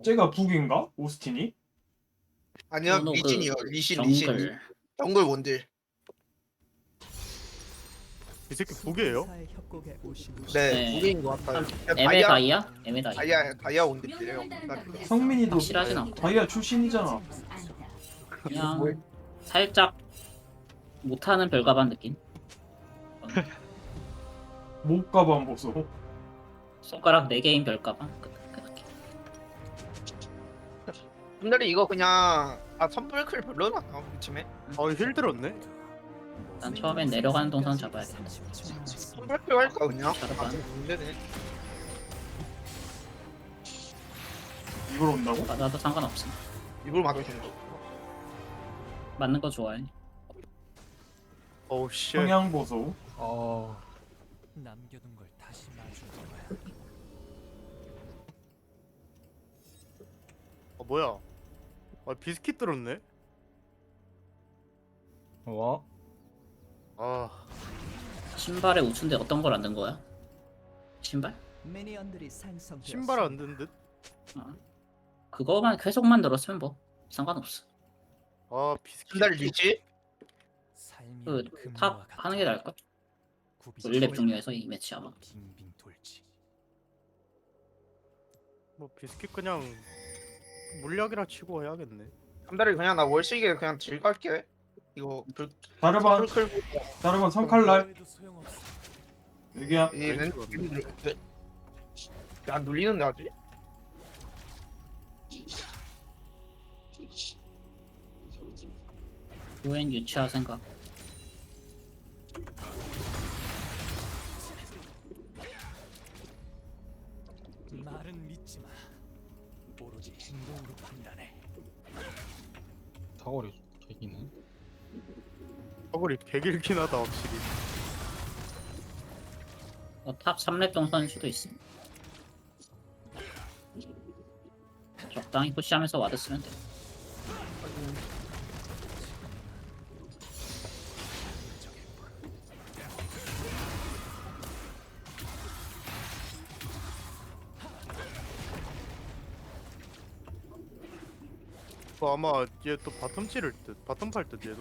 쟤가 북인가? 오스틴이? 아니요 그 리신이요. 리신. 정글. 정글 원딜. 이 새끼 북이에요? 네, 네. 무게인 것 같아요. 에메 다이아? 에메 다이아. 다이아 원딜이에요. 성민이도 확실하진 않고. 다이아 출신이잖아. 그냥 살짝 못하는 별가반 느낌. 못 가봐 보소. 손가락 4개인 별가반. 그 느낌. 근데 이거 그냥 선불클 별로나 이쯤에. 힐 들었네? 난 처음엔 내려가는 동선 잡아야겠다. 선불클 할까 그냥? 자르반. 문제네. 이걸 온다고? 맞아도 상관없어. 이걸 맞으시는 거. 맞는 거 좋아해. 어우 씨. 성향 보소. 남겨둔 걸 다시 마주할 거야. 뭐야? 비스킷 들었네? 와? 아 신발에 우춘데 어떤 걸 안 든 거야? 신발? 미니언들이 생성되었어. 신발 안 든 듯? 그거만 계속 만들었으면 뭐 상관없어. 비스킷. 한달 리시? 삶이 그 금고와 탑 같아. 하는 게 나을걸? 구비자 윌랩 중요해서 이 매치 아마. 빙빙 돌지. 비스킷 그냥 물약이라 치고 해야겠네. 한 달에 그냥 나 월식에 그냥 질 갈게. 이거 자르반, 선불클 자르반 3칼날. 해도 소용없어. 여기야. 얘는 안 눌리는데 아직? 유엔 유치화 생각. 말은 믿지 마. 오로지 행동으로 판단해. 사거리 개기네. 사거리 개길긴 하다 확실히. 탑 3렙 동선일 수도 있어. 적당히 푸시하면서 와드 쓰면 돼. 아마 얘 또 바텀 찌를 듯. 바텀 팔 듯 얘도.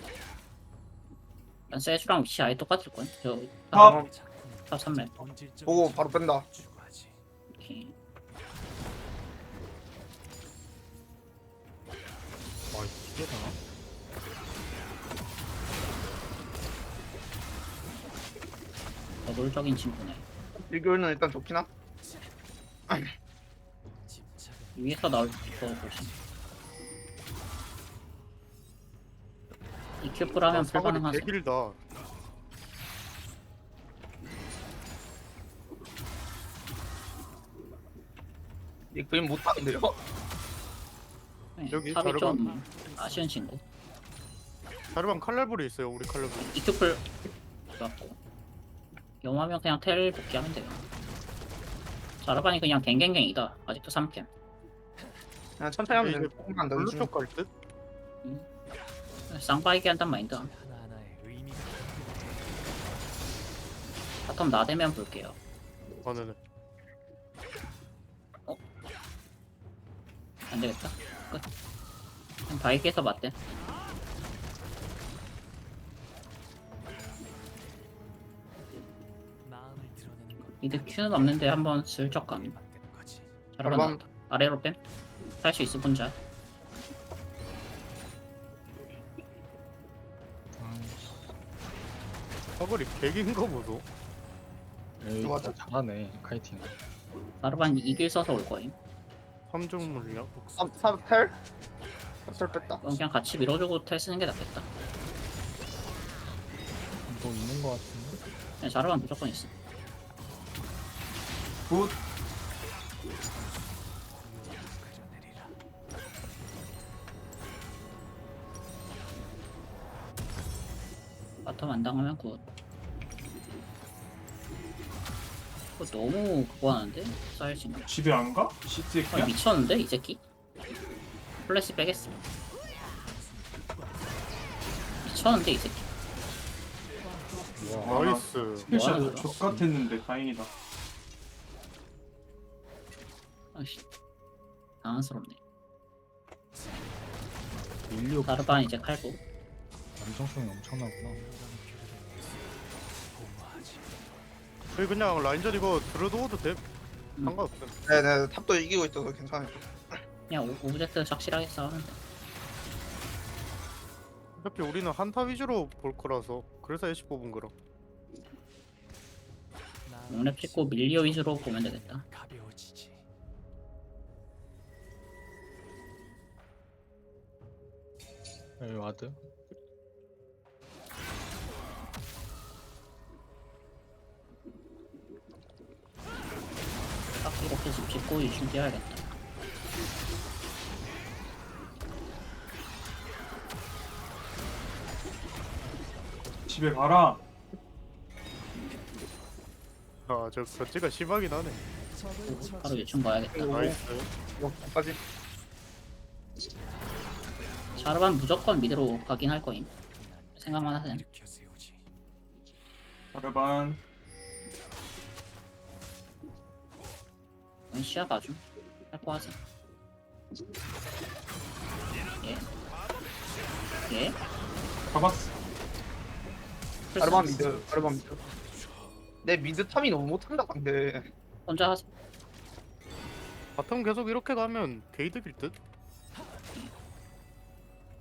난 세주랑 위치 아예 똑같을 거야. 탑. 탑 3렙. 보고 바로 뺀다. 추구하지. 오케이. 와 이게 다? 저돌적인 친구네. 일교는 일단 좋긴 함. 집착은 위에서 나올 거 보시. EQ풀 하면 사거리 불가능하죠. 개길다. 이 그림 못하는데요? 네, 여기 탑이 자르반. 좀 아쉬운 친구. 자르반 칼날불이 있어요. 우리 칼날불. EQ풀 좋았고. 영화면 그냥 텔 복귀하면 돼요. 자르반이 그냥 갱갱갱이다. 아직도 3캠. 그냥 천천히 하면 이제 되는 조금만 더 블루 요즘. 쪽갈 듯? 쌍바이기 한단 마인드. 하나하나의 의미가 바텀 나대면 볼게요. 네네. 안 되겠다. 끝. 그냥 바이기에서 맞대. 마음을 드러내는 것. 이득 큐는 없는데 한번 슬쩍 감. 맡기는 거지. 자르반 나왔다. 아래로 뺨. 할 수 있을 분자. 사거리 개긴 거 보소. 에이 맞아. 잘하네 카이팅. 자르반 이길 써서 올 거임. 3종 물량. 텔? 텔 뺐다. 그럼 그냥 같이 밀어주고 텔 쓰는 게 낫겠다. 뭐 있는 거 같은데? 그냥 자르반 무조건 있어. 굿. 그려내리라. 바텀 안 당하면 굿. 그거 너무 그거 하는데? 사이즈인가? 집에 안 가? 아, 시트야? 미쳤는데 이 새끼? 플래시 빼겠어. 미쳤는데 이 새끼. 와. 나이스. 스페셜 뭐하는 거야? 족같았는데 다행이다. 아씨. 당황스럽네. 밀리오 자르반 이제 칼고. 안정성이 엄청나구나. 저희 그냥 라인전 이거 들어도 돼. 음. 상관없음. 네네 탑도 이기고 있어서 괜찮아요. 그냥 오브젝트 확실하게 싸우면 돼. 어차피 우리는 한타 위주로 볼 거라서 그래서 애쉬 뽑은 거라. 용랩 찍고 밀리오 위주로 보면 되겠다. 가벼워지지. 여기 와드. 딱 이렇게 집 짓고 유충 뛰어야겠다. 집에 가라. 아저 견제가 심하긴 하네. 바로 유충 가야겠다. 나이스. 이거까지. 자르반 무조건 미드로 가긴 할 거임. 생각만 하세요. 일으켜 세우지. 자르반. 이건 시야 봐줌. 할거 하자. 예. 예. 잡았어. 자르반 미드. 자르반 미드. 내 미드 탑이 너무 못한다 근데. 혼자 하자. 바텀 계속 이렇게 가면 게이득일 듯.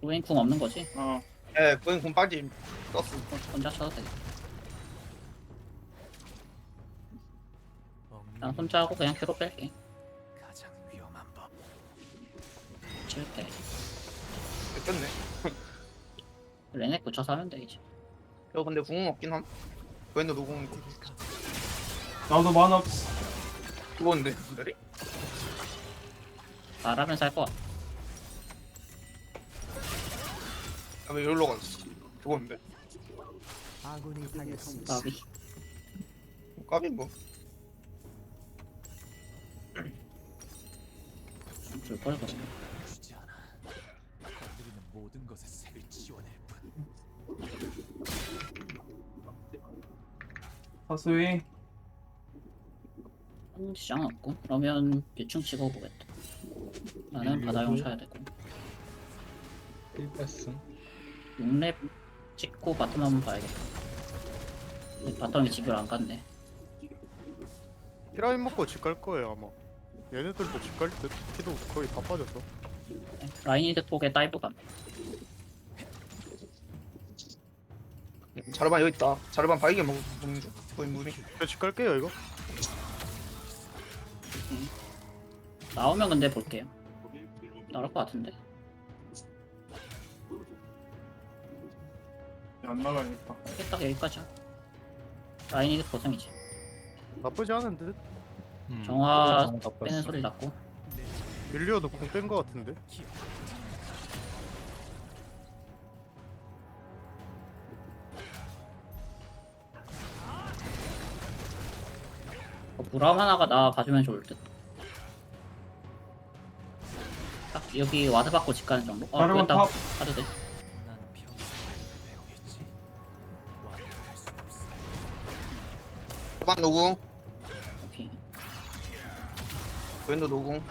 로엔 궁 없는 거지? 어. 예, 그건 공 빠짐. 떴어. 혼자 쳐도 되겠다. 난 먹는 혼자 하고 그냥 큐로 뺄게. 가장 위험한 법. 칠게. 됐네. 레넥 붙여서 하면 돼 이제. 저 근데 궁은 없긴 함. 그랜드 노궁 나도 만화 없어. 죽었는데. 네? 말하면서 할 거 같아. 왜 여기로 갔어? 죽었는데. 나비. 까비 뭐. 줄걸 그러면. 주지 않아. 건드리는 모든 것에 색을 지워낼 뿐. 사수이. 시장 없고 그러면 유충 치고 보겠다. 나는 바다용 쳐야 되고 1패스. 6렙 찍고 바텀 한번 봐야겠다. 근데 바텀이 집을 안 갔네. 히라인 먹고 집 갈 거예요 아마. 얘네들도 집 갈 듯. 키도 거의 다 빠졌어. 라인이드 폭에 다이브 감. 자르반 여기 있다. 자르반 바이게 먹는 중. 거의 무리. 집 갈게요 이거. 나오면 근데 볼게요. 나올 것 같은데. 안 나가야겠다. 이게 딱 여기까지야. 라인이드 보상이지. 나쁘지 않은 듯. 정화 빼는 소리 났고. 밀리오도 공 뺀 거 같은데. 무람 하나가 나 봐주면 좋을 듯. 딱 여기 와드 받고 집 가는 정도? 자르반 그랬다 탑. 가도 돼. 난 평생 배우겠지. 완벽할 수 없어. 자르반 노궁. 오케이. 그랜드 노궁.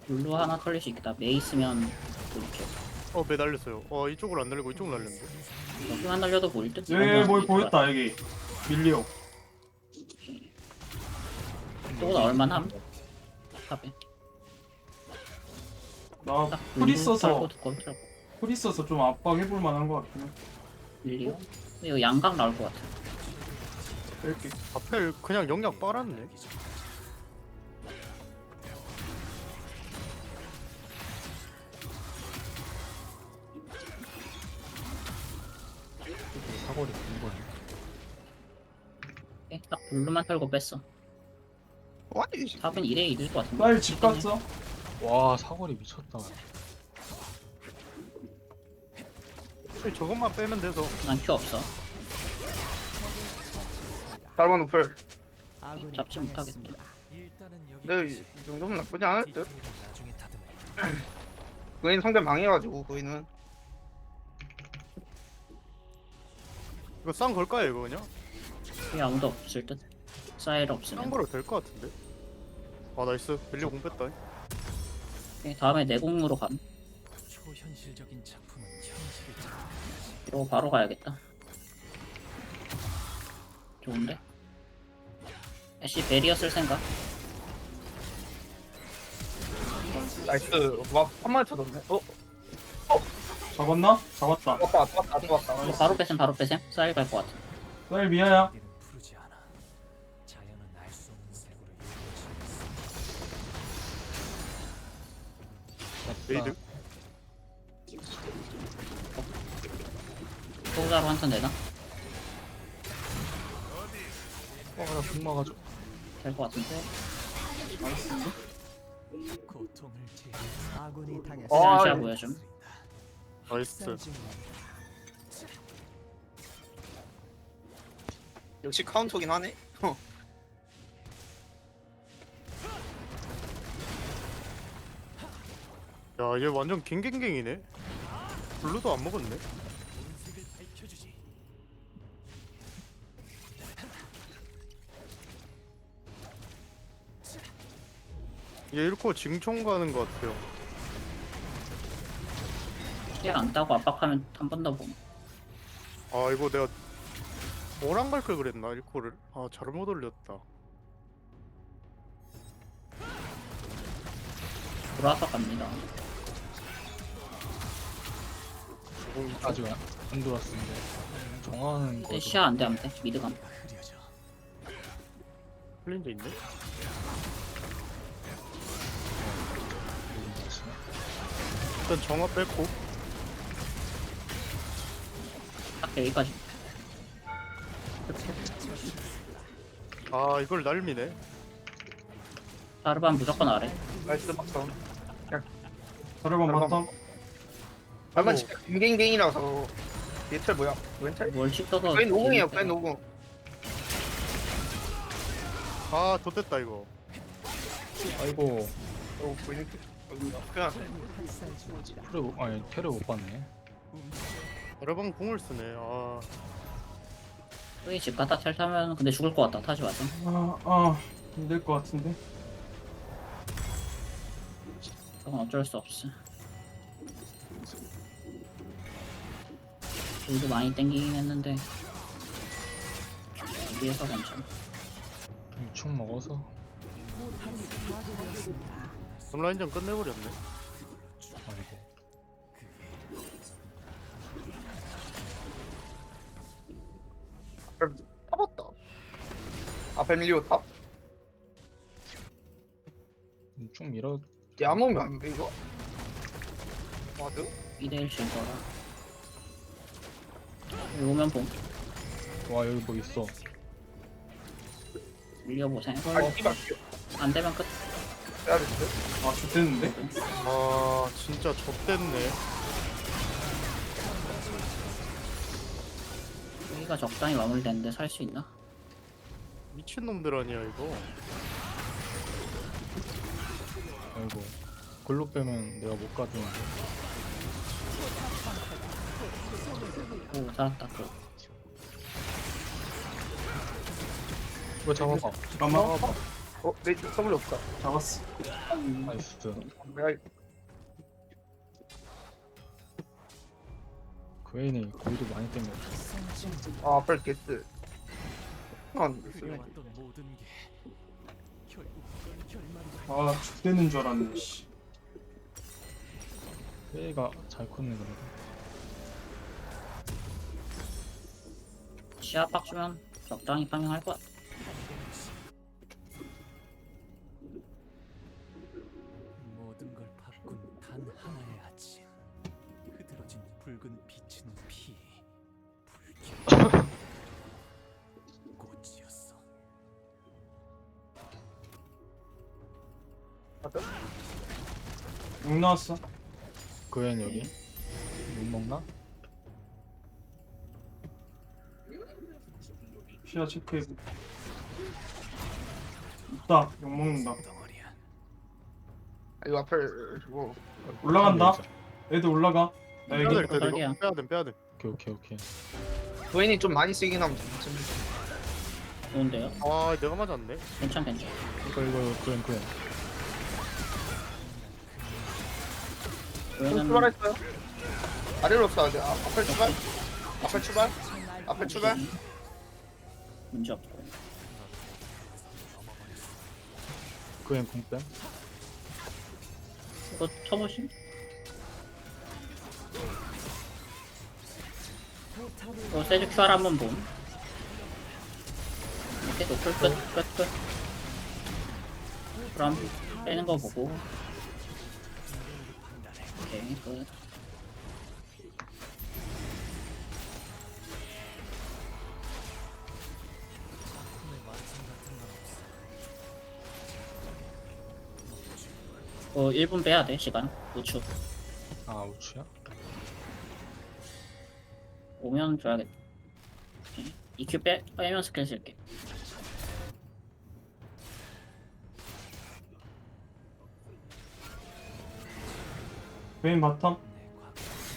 룰루 하나 털릴 수 있겠다. 메이 있으면 이렇게. 매달렸어요. 이쪽으로 안 날리고 이쪽으로 날렸는데. 여기만 날려도 보일 듯? 여기 뭐 보였다 여기. 밀리오. 이거보다 얼마나 함? 탑에. 나 딱 풀 있어서 두꺼운 풀 있어서 좀 압박해볼 만한 것 같긴 해. 밀리오? 이거 양각 나올 것 같아. 뺄게. 앞에 그냥 영약 빨았네. 사거리 긴 거네. 오케이, 딱 블루만 털고 뺐어. 아니 탑은 2대 2일 것 같은데. 빨리 집 갔어. 와 사거리 미쳤다. 저것만 빼면 돼서. 난 큐 없어. 자르반 노플. 잡지 못하겠다. 일단은 여기 근데 이 정도면 나쁘지 않을 듯. 디테일은 나중에 다듬을. 그인 상대 망해가지고 그인은. 이거 쌍 걸까요 이거 그냥? 여기 아무도 없을 듯. 사일 없으면. 참고로 될 것 같은데. 아 나이스. 벨리 공 뺐다. 오케이, 다음에 내공으로 감. 초현실적인 작품은 현실을 잡 이러고 바로 가야겠다. 좋은데? 애쉬 베리어 쓸 생각? 나이스. 와, 한 마리 쳐졌네. 잡았나? 잡았다. 왔다. 이거 바로 빼셈 바로 빼셈. 사일 갈 것 같아. 쌀 미아야. 일은 푸르지 않아. 자연은 알 수 없는 색으로 이루어지고 있어. 레이드. 소자로 한턴 되나? 나 굶어가지고. 될 것 같은데. 고통을 제 아군이 시야 보여줌. 나이스. 역시 카운터긴 하네. 야 얘 완전 갱갱갱이네. 블루도 안 먹었네. 본색을 밝혀주지. 얘 잃고 징총 가는 것 같아요. 시야 안 따고 압박하면 한 번 더 봄. 아 이거 내가 뭐랑 갈 걸 그랬나 1코를. 아 잘못 올렸다. 돌아서 갑니다. 아직 안 들어왔는데. 정하는 거. 근데 시야 안 돼, 안 돼. 미드 감. 흐려져. 흘린 데 있네. 일단 정화 뺐고. 딱 여기까지. 아 이걸 날미네. 자르반 무조건 아래. 나이스 박성. 자르반 자르반. 바텀. 얼마 진짜 갱갱갱이라서. 얘탈 뭐야? 왼탈? 뭘 씹어서. 거의 노공이에요. 거의 노공. 아 좋됐다 이거. 아이고. 보이는 그냥 테를 못 봤네. 여러 번 공을 쓰네. 아 여기 집 갔다 텔 타면 근데 죽을 것 같다. 타지 마자. 힘들 것 같은데. 그건 어쩔 수 없어. 일도 많이 땡기긴 했는데 위에서 괜찮아. 충 먹어서. 온라인전 끝내버렸네. 아이고. 타봤다. 앞에 밀리고 탑. 쭉 밀어. 야몽이 아닌데 이거? 와드? 2대1 질 거라. 여기 오면 봄. 와 여기 뭐 있어. 밀려보세요. 아니 이밖에 안 되면 끝. 빼야 될 듯. 좋댔는데? 아 진짜 좆됐네. 여기가 적당히 마무리됐는데 살 수 있나? 미친놈들 아니야 이거. 아이고. 글로 빼면 내가 못 가주는데. 오, 살았다. 그. 이거 잡아봐. 잠깐만. 내 선물이 없다. 잡았어. 나이스. 내가 그웨인이 거기도 많이 땡겨. 앞을 게스. 그려왔던 모든 게 결국 결말이 죽대는 줄 알았네. 씨. 그웨이가 잘 컸네 그래도. 시야 빡 주면 적당히 파밍할 것 같아. 모든 걸 바꾼 단 하나의 아침. 흐드러진 붉은 빛의 피. 불길. 꽃이었어. 욕 나왔어. 그웨인 여기. 못 먹나? 시야 체크해보. 있다. 욕 먹는다. 덩어리야. 이거 앞을 주고. 올라간다. 애들 올라가. 나 빼야 여기. 될 듯 떨기야. 이거. 빼야 돼 빼야 돼. 오케이. 도인이 좀 많이 쓰긴 하면 좀 좋은데요? 아 내가 맞았네. 괜찮. 이거 그냥 그러면 출발했어요? 아래로 써야 돼. 앞에 출발. 앞에 출발. 앞에 출발. 문제 없고. 그냥 공뺨. 이거 쳐보시. 이거 세주 QR 한번 봄. 이렇게 노플 끝. 그럼 빼는 거 보고. 오케이 끝. 어 1분 빼야 돼 시간. 우측 아 우추야? 오면 줘야겠다. 오케이. EQ 빼면 스킬 쓸게. 베인 바텀.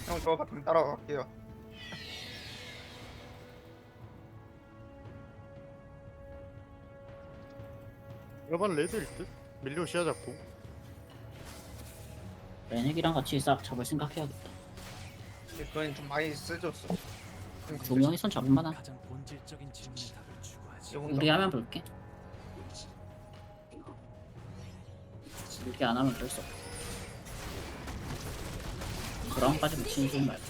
형 저 같은 따라갈게요. 이번 레드일 듯. 밀리오 시야 잡고. 레넥이랑 같이 싹 잡을 생각해야겠다. 그건 좀 많이 세졌어. 두 명이선 잡을만한. 가장 본질적인 질문에 답을 추구하지. 우리 하면 볼게. 이렇게 안 하면 될 수 없어. 브라운까지 묻히는 좀 말고.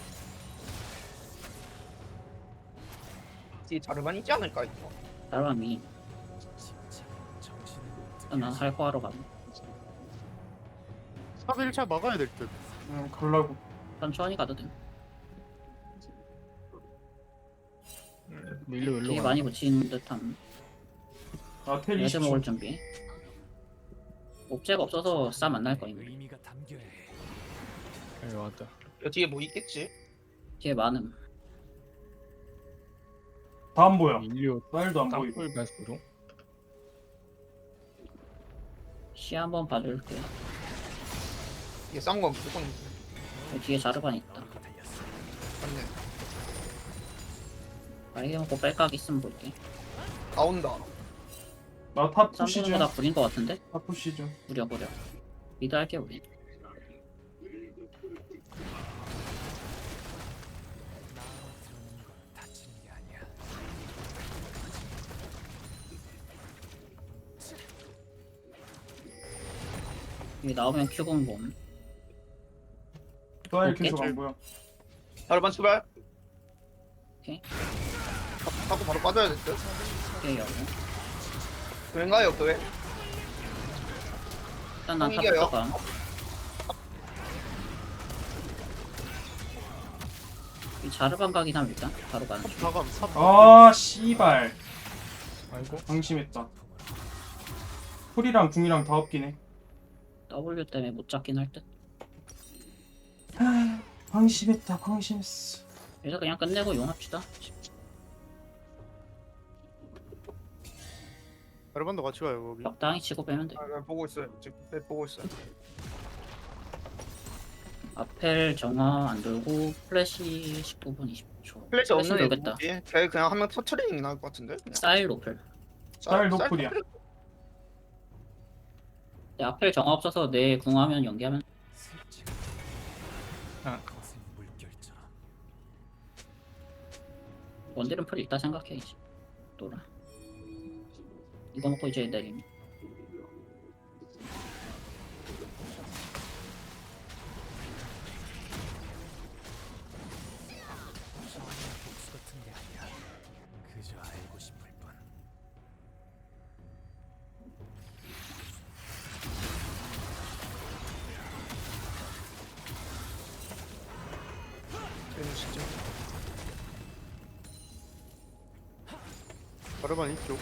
뒤에 자르반 있지 않을까 이거. 사람이 정신을 난 할거하러 가면 탑 1차 막아야 될 듯. 갈라고. 천천히 가도 돼. 밀려 일로 뒤에 가. 많이 묻히는 듯한. 나텔 레드 먹을 20초. 준비. 옵제가 없어서 싸 만날 거임. 의미가 담겨야 해. 여기 왔다. 여 뒤에 뭐 있겠지? 뒤에 많음. 다 안 보여. 밀려 사일도 안 보이고. 땅굴 가스로. 시 한번 봐줄게. 이게 싼 건 무조건 있어. 뒤에 자르반 있다. 맞네. 바이게 먹고 뺄각 있으면 볼게. 나온다. 나탑 푸시 중. 쌈보는 거다 부린 거 같은데? 탑 푸시 중. 부려. 미드 할게 우리. 다치는 게 아니야. 여기 나오면 큐공 봄. 사일 오케이. 계속 안 보여. 자르반 출발. 오케이. 하고 바로 빠져야 될 듯. 오케이 여기. 그런가요 그왜? 일단 난탑 이겨요. 붙어가. 이 자르반 가긴 하면 일단 바로 가는 중. 다감 탑. 아 씨발. 아이고. 방심했다. 풀이랑 궁이랑 다 없긴 해. W 때문에 못 잡긴 할 듯. 방심했다. 방심했어. 그래서 그냥 끝내고 용합시다. 여러분도 같이 가요 거기. 적당히 치고 빼면 돼. 아, 보고 있어요. 지금 네, 보고 있어요. 아펠 정화 안 돌고 플래시 19분 20초. 플래시 없는 애 돌겠다. 누구지? 걔 그냥 한 명 터트리는 게 나을 것 같은데? 그냥. 사일 로플. 사일 노플이야. 내 아펠 정화 없어서 내 궁하면 연기하면 슬쩍. 아. 거센 물결처럼. 원딜은 풀 있다 생각해 이제. 놀아. 이거 먹고 이제 내림. 복수 같은 게 아니야. 그저 알고 싶을 뿐. 쟤는 진짜. 여러분 이쪽.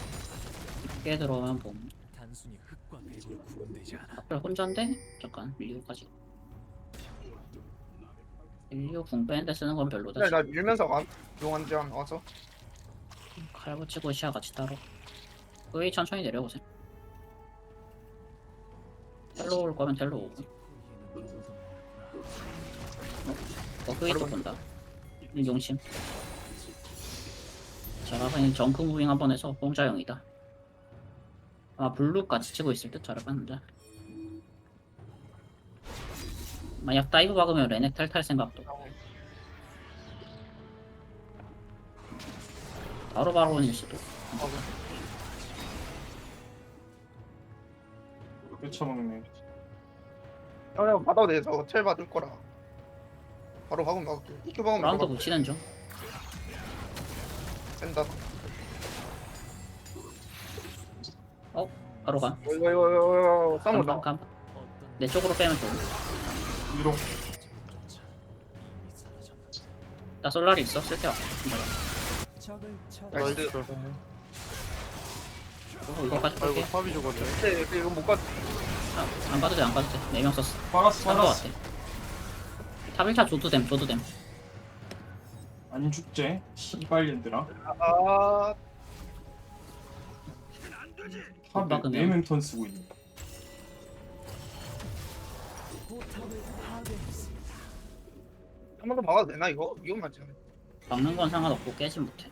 깨 들어오면 봄. 단순히 흙과 백으로 구분되지 않아. 아펠 혼잔데? 잠깐 밀리오까지. 밀리오 궁 빼는데 쓰는 건 별로다. 근데 나 밀면서 가. 용한 지안 와서. 칼 붙이고 시야 같이 따로. 거의 천천히 내려오세요. 텔로 올 거면 텔로 오고. 거의 또 본다. 용심. 자라반이 정크 무빙 한번 해서 공짜형이다. 아마 블루 같이 치고 있을 듯 자라반인데. 만약 다이브 박으면 레넥 탈탈 생각도. 바로 바로일 수도. 쫓아먹네. 형 받아도 돼. 저거 텔 받을 거라. 바로 박으면 나올게. 이큐 박으면 라운드 들어가. 붙이는 중. 된다. 바로 가. 이거 싸움 감, 나. 감. 내 쪽으로 빼면 돼. 위로. 나 솔라리 있어. 쓸게요. 적을 쳐 나이스. 나이스. 이거까지 아이고 볼게. 팝이 죽었네. 근데 이거 못 가. 안 가도 돼, 안 가도 돼. 4명 썼어. 빨았어, 싼거 빨았어. 같아. 탑 1차 줘도 됨, 줘도 됨. 안 죽제. 씨발년들아. 아, 탑에 막으면. 4명 쓰고 있네. 포탑을 파괴했습니다. 한 번 더 막아도 되나 이거? 이건 맞지 않아? 막는 건 상관없고 깨진 못해.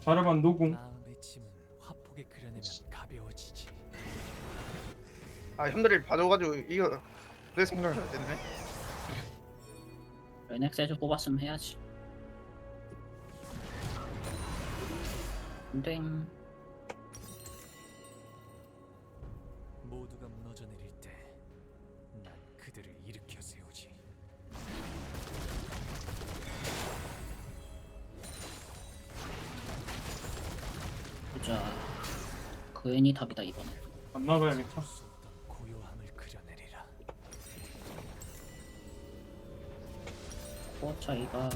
자르반 노궁. 마음의 짐은 화폭에 그려내면 가벼워지지. 아 형들이 봐줘가지고 이거 내 생각을 해야 됐네. 레넥 세주 뽑았으면 해야지. 근데 모두가 무너져 내릴 때 난 그들을 일으켜 세우지. 보자. 그 애니 탑이다 이번에. 안 나가야겠다. 수 없던 고요함을 그려내리라. 코어 차이가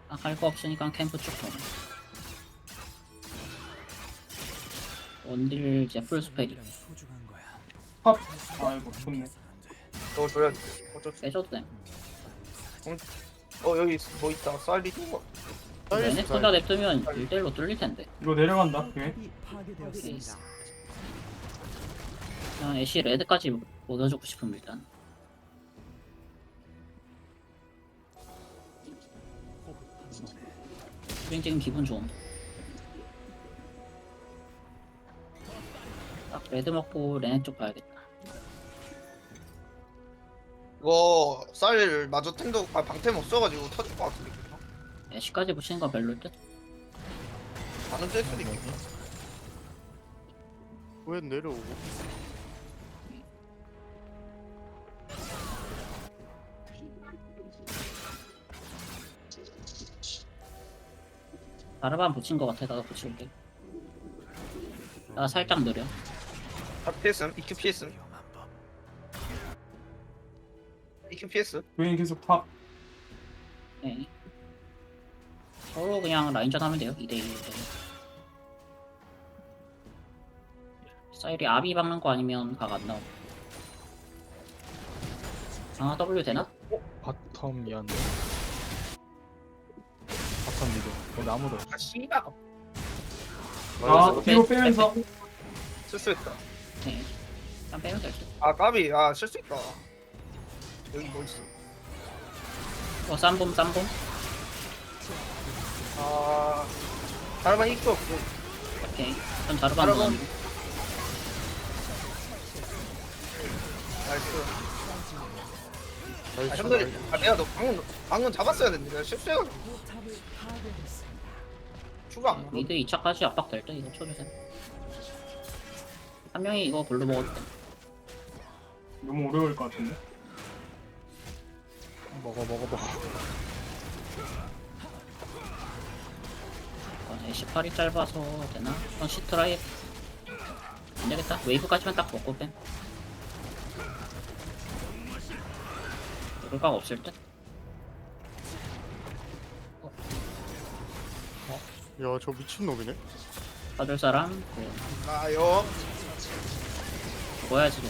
할 거 없으니까 캠프 쭉 도네. 원딜 이제 풀 스펠이 이란 소중한 거야. 팝. 아이고, 좋네. 저거 줘야지. 어쩔 수. 빼줘도 돼. 여기 뭐 있다. 쌀이 거. 레넥 혼자 냅두면 1대1로 뚫릴 텐데. 이거 내려간다. 그게. 포탑이 파괴되었습니다. 그냥 애쉬 레드까지 먹여주고 싶음 일단. 지금 기분 좋음. 딱 레드 먹고 레넥 쪽 봐야겠다. 이거 쌀 마저 템도 방템 없어가지고 터질 것 같은데. 애쉬까지 붙이는 건 별로일 듯. 반은 뗄 수도 있겠다. 왜 내려오고? 바르반 붙인 것 같아. 나도 붙일게. 나 살짝 느려. 아, PS, EQ PS, 위험한 법. EQ PS. 괜히 계속 탑. 네. 서로 그냥 라인전 하면 돼요. 2대1. 사일이 아비 박는 거 아니면 각 안 나오고. 강화 W 되나? 바텀 미안해. 바텀 미드. 거기 아무도 없어. 아 씨발. 아, 뒤로 빼면서. 실수했다. 네. 일단 빼면 될 듯. 아 까비. 아 실수했다. 여기 뭐 있어? 쌈봄. 아 다르반 EQ 없어. 오케이. 전 자르반 자르반. 넣었는데. 나이스. 나이스, 아 형들이 나이스. 내가 너 방금 잡았어야 됐는데 내가 실수해가지고 포탑을 파괴했습니다. 추가 안 미드 2차까지 압박될 때 이거 쳐주세요. 한 명이 이거 블루 먹어도 돼. 너무 오래 걸릴 것 같은데. 먹어. 애쉬 팔이 짧아서 되나? 이건 시트라이 안 되겠다. 웨이브까지만 딱 먹고 뺨. 이럴각 없을 듯? 야, 저 미친놈이네. 봐줄 사람? 네. 나요. 죽어야지.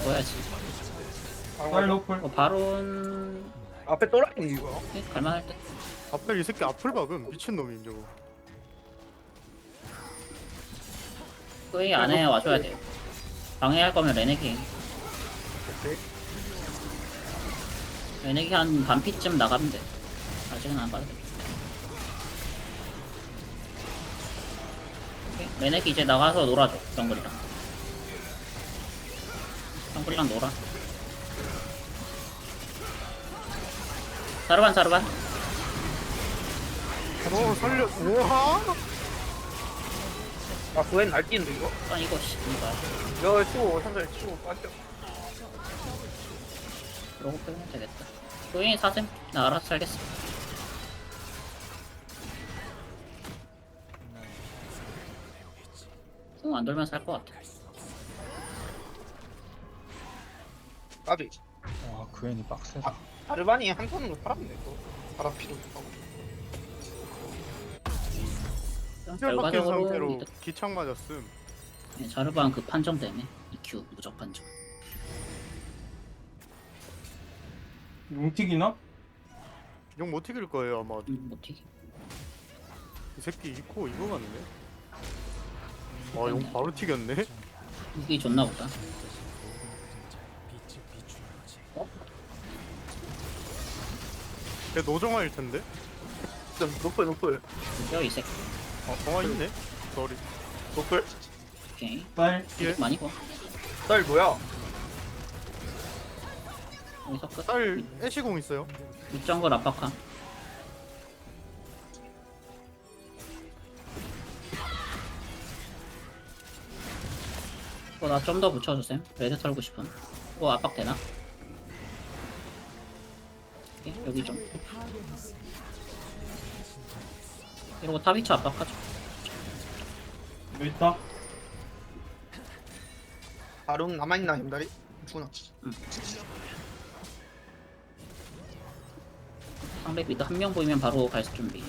쌀 노플. 바론 앞에 또라이 이거. 갈만할 듯? 앞에 이 새끼 앞을 박음. 미친놈임 저거. 거의 안에 와줘야 돼요. 방해할 거면 레네기. 오케이. 레네기 한 반피쯤 나가면 돼. 아직은 안 가도 돼. 오케이. 레네기 이제 나가서 놀아줘. 정글이랑. 정글이랑 놀아. 자르반. 살려. 우와. 아 그웬 날뛰는데 이거? 아 이거 씨 이거 이거 치고 상대 치고 빠져. 이러고 빼면 되겠다. 조인이 사셈. 나 알아서 살겠어. 안 돌면 살 것 같아. 까비. 와 그웬이 빡세다. 아르바니 한 턴으로 팔았네 또. 바람 피도 하고. 힐 박힌 결과적으로 상태로 이득. 기창 맞았음. 네, 자르반 그 판정 때문에 EQ 무적 판정. 용틱이나? 용 못 튀길 거예요 아마. 못튀기. 이 새끼 이코 이거 같네. 용 바로 튀겼네. 이게 좋나 보다. 빛을 비추는 거지. 걔 노정화일 텐데. 좀 노플. 뼈 이색. 정화 있네. 쏘리. 노플. 오케이. 쌀. 예. 이득 많이 고. 쌀 뭐야? 여기서 끝. 쌀 애쉬공 있어요. 육정글 압박함. 이거 나 좀 더 붙여주셈. 레드 털고 싶음. 이거 압박 되나? 오케이, 여기 좀. 이러고 탑2차 압박하죠. 여기 있다. 바룸 남아있나 햄다리? 죽나? 상대 미드 한 명 보이면 바로 갈 준비.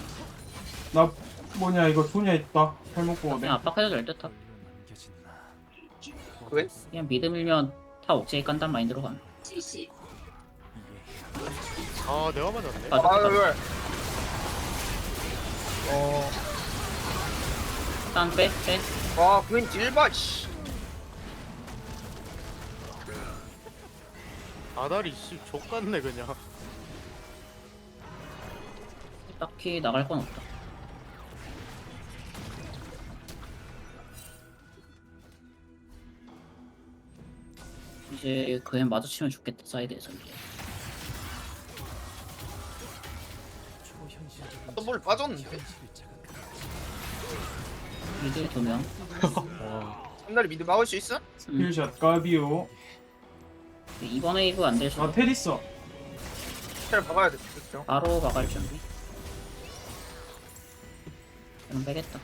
나 뭐냐 이거 소냐 있다. 팔목고 그냥 압박해도 될 듯. 탑. 남겨진 나. 그웬? 그냥 미드 밀면 타 옥제이 깐단 마인드로 가. 아 내가 맞았네. 맞아. 왜? 일단 빼. 와 그웬 딜바 씨. 아다리 씨 족같네 그냥. 딱히 나갈 건 없다. 이제 그애 마주치면 죽겠다. 사이드에서 이제. 초현실적인 더블 빠졌는데. 현실을 자극하는 미드 2명. 햄다리 미드 막을 수 있어? 필샷 까비오. 이번 웨이브 안 될 수. 나 텔 있어. 잘 박아야 돼. 그렇죠? 바로 막을 준비. 그럼 빼겠다.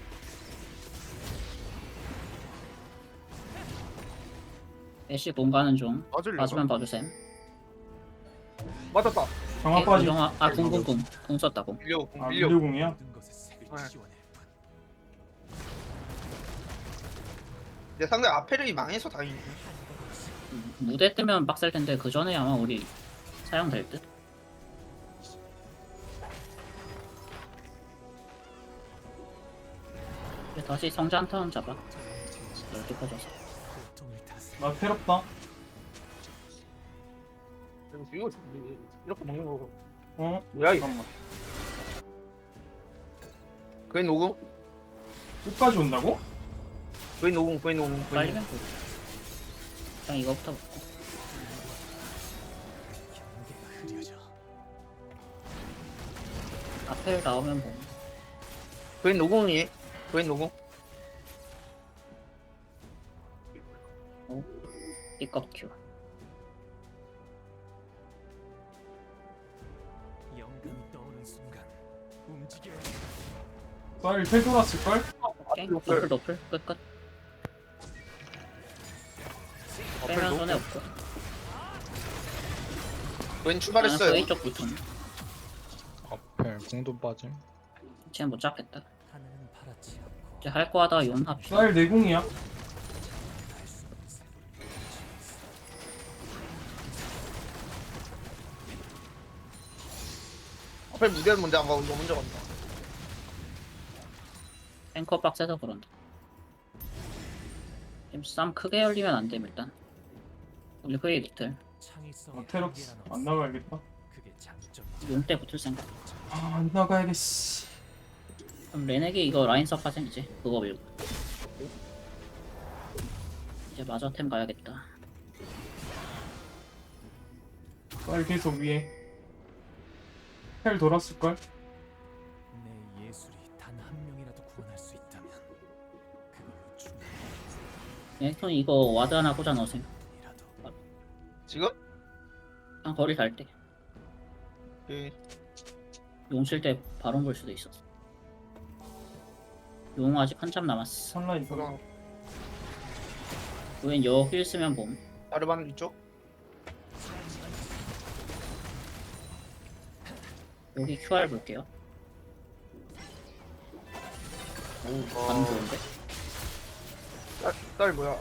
애쉬 공가는 중. 맞으려나? 맞으면 봐주셈. 맞았다. 정화 빠지. 궁 썼다 공. 밀려. 아 밀려. 밀려공이야? 모든 것에 색을 네. 지원해. 내 상대 아페르이 망해서 다행이네. 무대 뜨면 빡셀 텐데 그 전에 아마 우리 사용될 듯. 이제 다시 성장 턴 잡아. 이렇게 퍼져서. 고통을 다스려. 나 텔 없다. 이거 이렇게 먹는 거고. 어? 뭐야 이거? 잠깐만. 그웬 노궁? 끝까지 온다고? 그웬 노궁. 빨리면 돼. 일단 이거부터 먹고. 경계가 흐려져. 앞에 나오면 뭐. 그웬 노궁이. 그웬 노궁. 띠껍 큐. 영감이 떠오른 순간 움직여야 해. 쌀텔 돌았을걸? 오케이. 노플. 끝. 빼면 손해 없고. 그웬 나는 출발했어요. 그의 쪽 붙음. 앞에 공도 빠짐. 쟤는 못 잡겠다. 하늘은 파랗지 않고 이제 할 거 하다가 용 합시다. 쌀 내공이야. 알 수 없는 색을 앞에 무대는 먼저 안 가고 이거 먼저 간다. 앵커 박스에서 그런다. 지금 싸움 크게 열리면 안 됨 일단. 우리 후에 리틀. 창의성 테럭스 안 나가야겠다. 그게 장점이지. 용때 붙을 생각. 아, 안 나가야겠어. 그럼 레넥이 이거 라인 섭 하자 이제. 그거 밀고. 이제 마저템 가야겠다. 쌀 계속 위에. 헬 돌았을걸? 내 예술이 단 한 명이라도 구원할 수 있다면 그걸로 충분이라도 레넥톤 이거 와드 하나 꽂아 넣으세요. 지금? 그냥 거리 갈 때. 예. 용 칠 때 바론 볼 수도 있었어. 용 아직 한참 남았어. 선라인 돌아. 그럼 웬 여길 쓰면 봄. 자르반 이쪽? 여기 QR 볼게요. 안 좋은데? 딸 뭐야?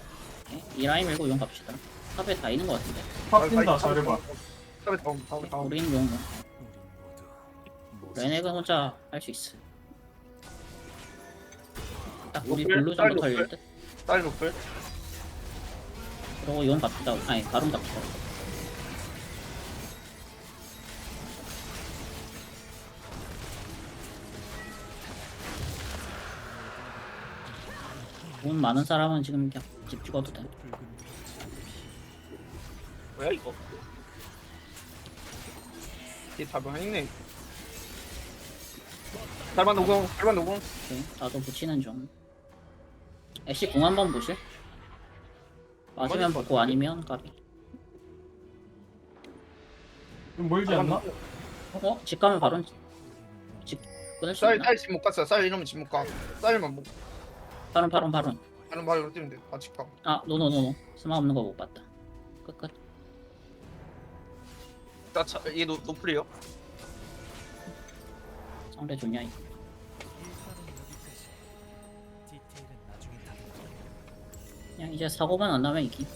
네, 이 라인 밀고 용 갑시다. 탑에 다 있는 것 같은데. 탑 뛴다, 자르반. 다음. 우린 용. 우린 모두 레넥은 혼자 할 수 있어. 딱 우리 노플, 블루 정도 노플. 털릴 듯. 딸 노플. 그러고 용 갑시다. 아니 바론 갑시다. 돈 많은 사람은 지금 그냥 집 죽어도 돼. 뭐야 이거? 이게 답은 있네. 달반 노공. 오케이. 나도 붙이는 중. 애쉬 공 한번 보실? 맞으면 보고 아니면 가비. 좀 멀지 않나? 어? 집 가면 바로 집 끊을 수 있나? 쌀 집 못 갔어. 쌀 이러면 집 못 가. 쌀만 못. 바론. 나는 바로 뛰면 돼. 아 집 가. 아 노노노노. 스마 없는 거 못 봤다. 끝. 얘 노플이요? 상대 좋냐 이거. 디테일은 나중에 다룬다. 그냥 이제 사고만 안 나면 이기.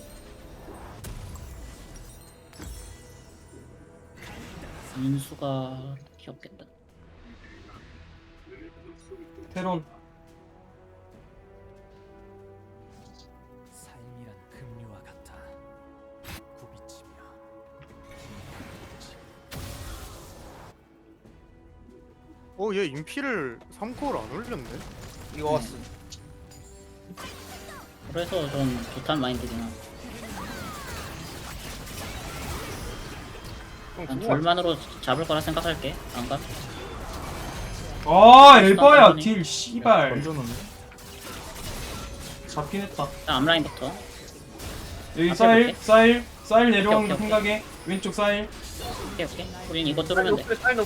민수가 귀엽겠다. 테론. 삶이란 급류와 같아. 굽이치며 얘 인피를 3코어를 안 올렸네? 이거 왔어. 그래서 좀 좋단 마인드긴 하고. 난 둘만으로 잡을 거라 생각할게. 안 가? 아, 에바야, 딜, 씨발. 던져놓네. 잡긴 했다. 자, 앞라인부터. 여기 앞에 쌀 내려오는 거 오케이. 생각해. 왼쪽 쌀. 오케이. 우린 이거 뚫으면 돼. 쌀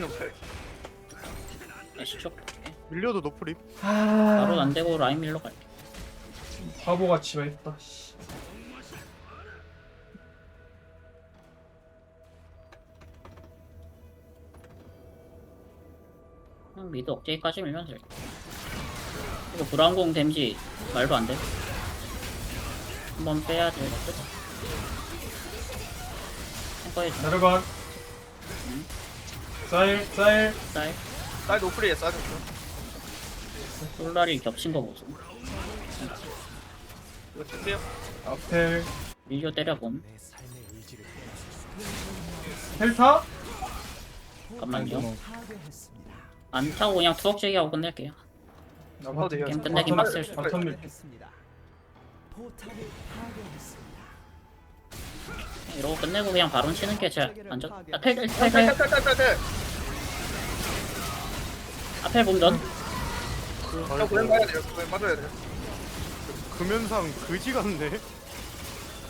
노플. 애쉬 쪽. 밀려도 노프림. 바로 안 되고 라인 밀러 갈게. 바보같이 했다. 씨. 그냥 미드 억제기까지 밀면 돼. 이거 브라운공 데미지 말도 안 돼. 한번 빼야 될 듯. 탱커에 자르반. 쌀. 쌀, 쌀 노플이야. 쌀 노플. 솔라리 겹친 거 보소. 이거 주세요. 앞에 밀려 때려봄. 내 삶의 의지를 헬타? 잠깐만요. 뭐, 안 타고 그냥 투억제기하고 끝낼게요. 나도 돼요. 게임 끝내긴 빡셀 수. 바텀 밀. 이러고 끝내고 그냥 바론 치는 게 제일 안전. 아, 텔. 탈. 앞에 보면 넌. 저 고행 가야 돼요. 고행 맞아야 돼요. 금연상 그지 같네?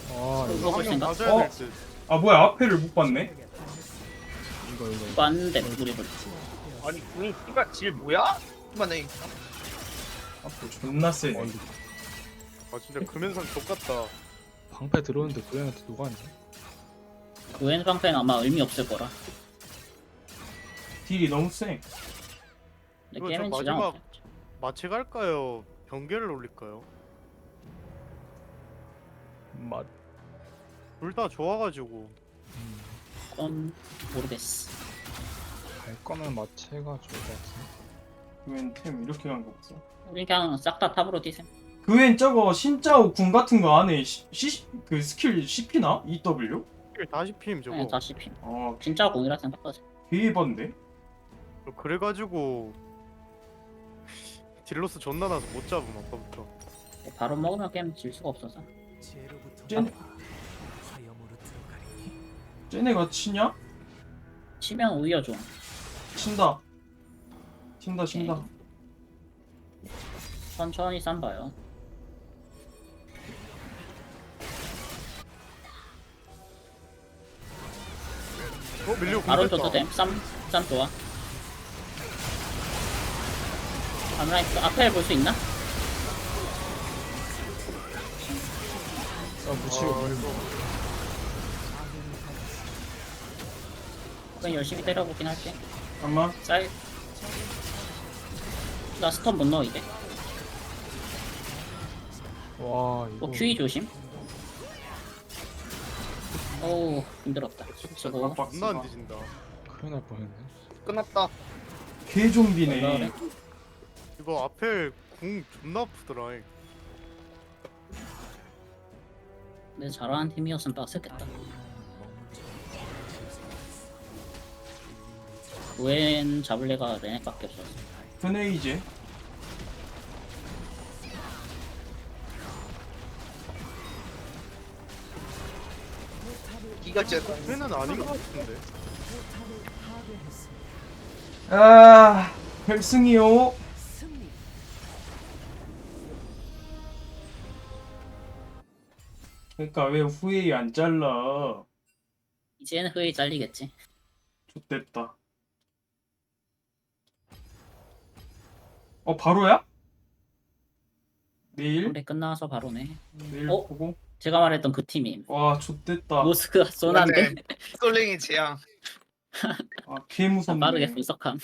이거 볼 생각? 맞아야 될 듯. 아, 뭐야, 앞에를 못 봤네? 이거 안 돼. 우리 볼. 아니 고행 씨발 질 뭐야? 그만해. 앞에 존나 세네. 아 진짜 금연상 족같다. 방패 들어오는데 그래한테 누가 하냐? 그웬 방패는 아마 의미 없을 거라. 딜이 너무 세. 근데 이거 게임은 저 지장 마지막- 없어. 마체 갈까요? 경계를 올릴까요? 맛. 둘 다 좋아가지고. 그건 모르겠어. 갈 거면 마체가 좋을 것 같은데. 웬템 이렇게 간 거 없어. 우리 그냥 싹 다 탑으로 뛰셈. 그 외엔 저거 신짜오 궁 같은 거 안에 그 스킬 CP나? EW? 다시 피임 저거. 네, 다시 피. 아 진짜 공이라 생각하지. 개이반데? 그래가지고 딜로스 존나 나서 못 잡음 아까부터. 바로 먹으면 게임 질 수가 없어서. 지혜로부터 쟤네- 나와 화염으로 들어가리니 쟤네가 치냐? 치면 오히려 좋아. 친다. 친다. 천천히 쌈봐요. 밀려 바로 공격했다. 줘도 됨. 쌈 좋아. 아무나 앞에 볼 수 있나? 아 무치고 아, 물. 이거 그냥 열심히 때려보긴 할게. 잠깐만. 쌀. 나 스턴 못 넣어 이제. 와 이거. QE 조심. 어우 힘들었다. 저거 존나 안 뒤진다. 큰일 날 뻔했네. 끝났다. 개좀비네. 이거 앞에 궁 존나 아프더라. 근데 잘하는 팀이었으면 빡셌겠다. 웬 잡을 애가 레넥밖에 없었어. 드네이제. 기가 쨌다. 걔는 아닌 것 같은데. 아 결승이요. 그러니까 왜 후웨이 안 잘라? 이제는 흐이 잘리겠지. 좋됐다. 바로야? 내일? 근데 끝나서 바로네. 내일 어? 보고. 제가 말했던 그 팀임. 와 좋됐다. 모스크가 쏘난데 솔랭의 재앙. 개 무섭네. 빠르게 분석함.